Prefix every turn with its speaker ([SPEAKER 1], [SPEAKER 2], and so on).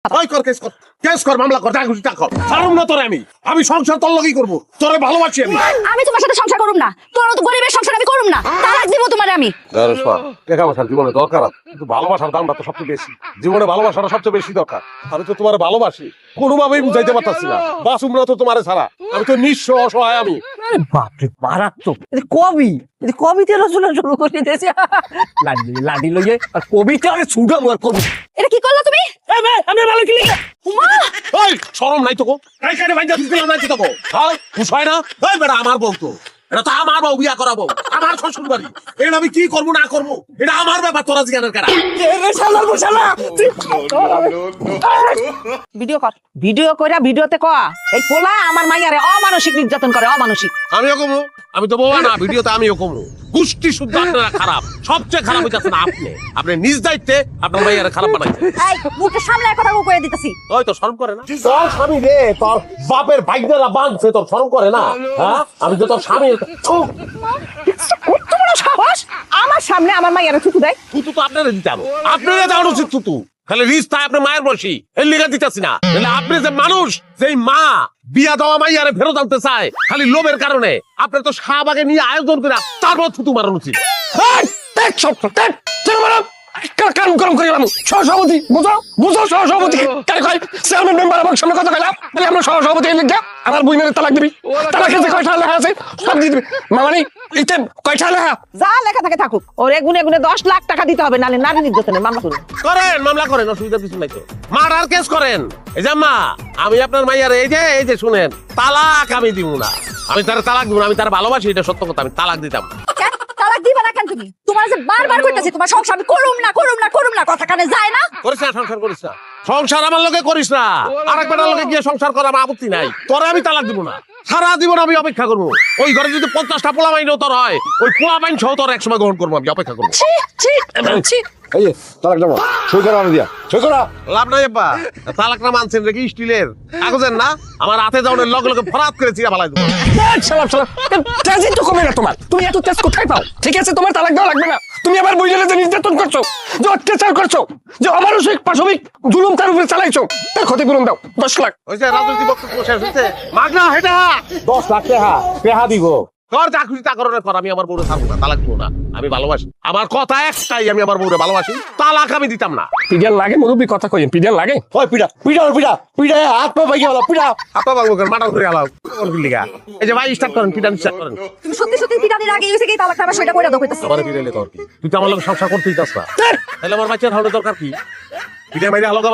[SPEAKER 1] ওই কর কেস কর মামলা কর যা খুশি তা কর ছাড়ুম না তোরে আমি সংসার তোর লগেই করব তোরে ভালোবাসি
[SPEAKER 2] আমি তোমার সাথে সংসার করুম না তোর তো গরিবের সংসার আমি করুম না তালাক দিব তোমারে আমি
[SPEAKER 1] টাকা পয়সার জীবনে দরকার কিন্তু ভালোবাসার দামটা তো সবচেয়ে বেশি জীবনে ভালোবাসাটা সবচেয়ে বেশি দরকার আমি তো তোমার ভালোবাসি কোনোভাবেই বুঝাইতে পারতাছি না বাসুম না তো তোমারে ছাড়া আমি তো নিঃস্ব অসহায় আমি
[SPEAKER 3] আরে বাপরে মারাত্মক কবিতা রচনা শুরু করে দিয়েছে লাডি লইয়ে আর কবিতা আরে ছুটা আর কবি
[SPEAKER 2] এটা কি করলা তুমি
[SPEAKER 3] আমি ভালো কি
[SPEAKER 2] উমা
[SPEAKER 1] ওই শরম নাই তো কাই কাই ভাই দিলাম নাই তো হ্যাঁ বুঝায় না এই বেটা আমার বউ তো এটা তো আমার বউ বিয়া করাবো আমার শ্বশুর বাড়ি এটা আমি কি করবো না করবো এটা আমার ব্যাপার তোরা জিজ্ঞানের কারা
[SPEAKER 3] ভিডিও কইরা ভিডিওতে ক এই পোলা আমার মাইয়ারে অমানসিক নির্যাতন করে অমানসিক
[SPEAKER 1] আমিও কমু আমি তো বউ না ভিডিওতে আমিও কমু গোষ্ঠী শুদ্ধ আপনারা খারাপ সবচেয়ে খারাপ হইতাছেন আপনি নিজ দায়িত্বে আপনার মাইয়ারে খারাপ বানাইছেন
[SPEAKER 2] এই মুখের সামনে কথা কইয়া দিতেছি
[SPEAKER 1] ওই তো শরম করে না তোর স্বামী রে তোর বাপের ভাইগনারা বাঁধছে তোর শরম করে না হ্যাঁ আমি তো তোর স্বামী
[SPEAKER 2] কত বড় সাহস আমার সামনে আমার মাইয়ারে থুতু দেয়
[SPEAKER 1] তুতু তো আপনারা দিতে হবে আপনারা যাওয়া উচিত তুতু খালি রিস্তা আপনার মায়ের বসি এর লিগা দিতেছি না আপনি যে মানুষ যেই মা বিয়া দেওয়া মাইয়ারে ফেরত আনতে চায় খালি লোভের কারণে আপনি তো শাহবাগে নিয়ে আয়োজন করে তারপর থুতু মারানো উচিত
[SPEAKER 3] কারণ গরম করে গেলাম সহসভাপতি বুঝো সহসভাপতি চেয়ারম্যান মেম্বার আমার সামনে কথা কইলাম তাহলে আমরা সহসভাপতি লিখে আমার বইনের তালাক দিবি তালাকের যে কয়টা লেখা আছে সব দিয়ে দিবি মামানি এইটা কয়টা লেখা
[SPEAKER 2] যা লেখা থাকে থাকুক ওরে গুনে গুনে 10 লাখ টাকা দিতে হবে নালে নারী নির্যাতনের মামলা করুন
[SPEAKER 1] মামলা করেন অসুবিধা কিছু নাই তো মার্ডার কেস করেন এই যে মা আমি আপনার মাইয়ারে এই যে শুনেন তালাক আমি দিব না আমি তার তালাক দিব না আমি তার ভালোবাসি এটা সত্য কথা আমি তালাক দিতাম
[SPEAKER 2] তালাক দিবা না কেন তুমি তোমার যে বারবার কইতাছি তোমার সংসার আমি করুম না কথা কানে যায় না
[SPEAKER 1] করিস না সংসার করিস না সংসার আমার লগে করিস না আরেক বেটার লগে গিয়ে সংসার করা আমার আপত্তি নাই তোরে আমি তালাক দিব না সারা জীবন আমি অপেক্ষা করবো ওই ঘরে যদি 50টা পোলা মাইনও তোর হয় ওই পোলা মাইন সহ তোর একসময় গ্রহণ করবো আমি অপেক্ষা করবো
[SPEAKER 4] এই তালাক জমা সই করা দিয়া সই করা
[SPEAKER 1] লাভ নাই আব্বা তালাকটা মানছেন রে কি স্টিলের কাগজের না আমার হাতে যাওয়ার লগে লগে ফরাত করে চিরা ফালাই দেবো
[SPEAKER 3] তেজি তো কমে না তোমার তুমি এত তেজ কোথায় পাও ঠিক আছে তোমার তালাক দেওয়া লাগবে না তুমি আবার বইলে যে নির্যাতন করছো যে অত্যাচার করছো যে অমানসিক পাশবিক জুলুম তার উপরে চালাইছো তার ক্ষতিপূরণ দাও 10 লাখ
[SPEAKER 1] ওই যে রাজনৈতিক বক্তব্য শেষ হচ্ছে মাগনা হেটা 10 লাখ টাকা দিব তোর যা খুশি তা করো কর আমি আমার বউরে ছাড়বো না তালাক দিব না আমি ভালোবাসি আমার কথা একটাই আমি আমার বউরে ভালোবাসি তালাক আমি দিতাম না
[SPEAKER 3] পিডিয়ার লাগে মুরব্বী কথা কইেন পিডিয়ার লাগে
[SPEAKER 4] ওই পিডা হাত পা ভাই গেল পিডা
[SPEAKER 1] আপা বাবু করে মাটাল করে আলাও কোন লিগা এই যে ভাই স্টার্ট করেন পিটান স্টার্ট করেন
[SPEAKER 2] তুমি সত্যি পিটানির আগে হইছে কি তালাক আমার সেটা কইরা দাও কইতাছি
[SPEAKER 1] আমারে পিটাইলে তোর কি তুই তো আমার লগে সংসার করতেই চাস না তাহলে আমার বাচ্চার হওয়ার দরকার কি পিটাই মাইরে আলাদা